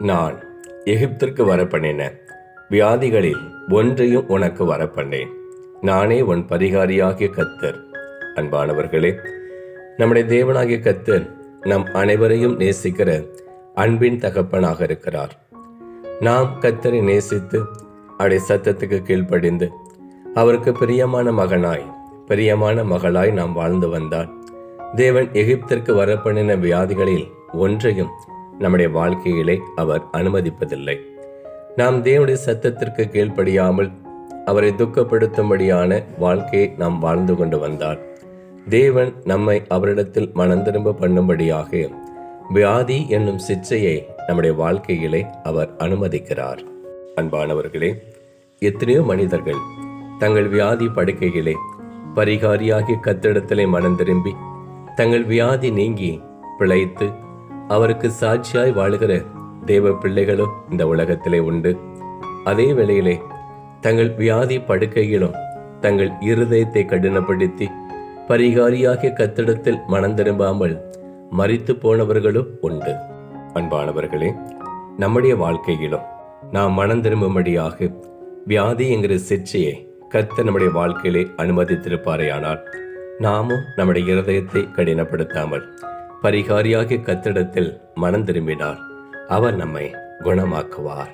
நான் எகிப்திற்கு வரப்பண்ணின வியாதிகளில் ஒன்றையும் உனக்கு வரப்பண்ணேன். நானே உன் பரிகாரியாகிய கர்த்தர். அன்பானவர்களே, நம்முடைய தேவனாகிய கர்த்தர் நம் அனைவரையும் நேசிக்கிற அன்பின் தகப்பனாக இருக்கிறார். நாம் கர்த்தரை நேசித்து அவருடைய சத்தத்துக்கு கீழ்ப்படிந்து அவருக்கு பிரியமான மகனாய் பிரியமான மகளாய் நாம் வாழ்ந்து வந்தால் தேவன் எகிப்திற்கு வரப்பண்ணின வியாதிகளில் ஒன்றையும் நம்முடைய வாழ்க்கையிலே அவர் அனுமதிப்பதில்லை. நாம் தேவனுடைய சத்தத்திற்கு கீழ்ப்படியாமல் அவரை துக்கப்படுத்தும்படியான வாழ்க்கையை நாம் வாழ்ந்து கொண்டு வந்தால் தேவன் நம்மை அவரிடத்தில் மனம் திரும்ப பண்ணும்படியாக வியாதி என்னும் சிச்சையை நம்முடைய வாழ்க்கையிலே அவர் அனுமதிக்கிறார். அன்பானவர்களே, எத்தனையோ மனிதர்கள் தங்கள் வியாதி படுக்கையிலே பரிகாரியாகிய கர்த்தரிடத்திலே மனம் திரும்பி தங்கள் வியாதி நீங்கி பிழைத்து அவருக்கு சாட்சியாய் வாழுகிற தேவ பிள்ளைகளும் இந்த உலகத்திலே உண்டு. அதே வேளையிலே தங்கள் வியாதி படுக்கையிலும் தங்கள் இருதயத்தை கடினப்படுத்தி பரிகாரியாகிய கர்த்தரிடத்தில் மனம் திரும்பாமல் மரித்து போனவர்களும் உண்டு. அன்பானவர்களே, நம்முடைய வாழ்க்கையிலும் நாம் மனம் திரும்பும்படியாக வியாதி என்கிற சிற்சையை கர்த்தர் நம்முடைய வாழ்க்கையிலே அனுமதித்திருப்பாரேயானால் நாமும் நம்முடைய இருதயத்தை கடினப்படுத்தாமல் பரிகாரியாகிய கர்த்தரிடத்தில் மனம் திரும்பினார் அவர் நம்மை குணமாக்குவார்.